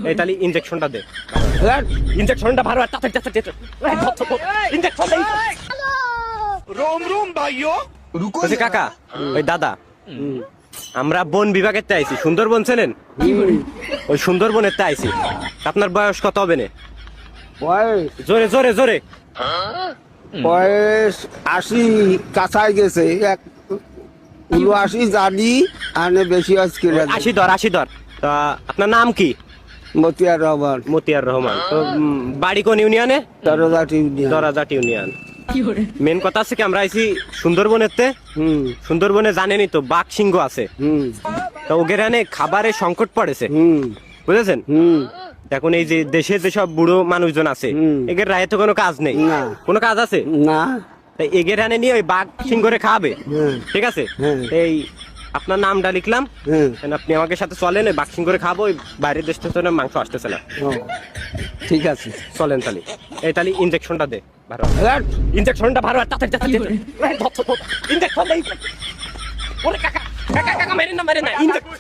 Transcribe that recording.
এই তাহলে ইনজেকশনটা দে। ইনজেকশনটা ভালো ইনজেকশন দে। रोम रोम भाइयों रुको বলছি কাকা, ওই দাদা, আমরা বন বিভাগের তে আইছি, সুন্দরবন চেনেন? ওই সুন্দরবনের তে আইছি। আপনার বয়স কত হবে না? বয়স জোরে জোরে জোরে। বয়স 80 কাছাই গেছে, 79 জানি আনে বেশি আজকে 80 ধর। তা আপনার নাম কি? মতিয়ার রহমান, মতিয়ার রহমান। তো বাড়ি কোন ইউনিয়নে? দরজাটি ইউনিয়ন। দরাজাট ইউনিয়ন। মেন কথা আছে কি, আমরা আইছি সুন্দরবনের তে। সুন্দরবনে জানেনই তো বাঘ সিংহ আছে। তো ওগেরানে খাবারের সংকট পড়েছে, বুঝেছেন? এখন এই যে দেশে যেসব বুড়ো মানুষজন আছে, এদের রায়ে তো কোনো কাজ নেই। না। কোনো কাজ আছে না, তাই এগেরানে নিয়ে ওই বাঘ সিংহরে খাওয়াবে। ঠিক আছে, হ্যাঁ। এই আপনার নামটা লিখলাম, আপনি আমাকে সাথে চলেন, ওই বাঘ সিংহরে খাবো। ওই বাইরের দেশ থেকে তো মাংস আসতেছে না। ও, ঠিক আছে। চলেন তাহলে। এই তাহলে ইনজেকশনটা দে ভালো। ইনজেকশনটা ভালো তাড়াতাড়ি ইনজেকশন দে। ওরে কাকা কাকা কাকা মেরেন না ইনজেকশন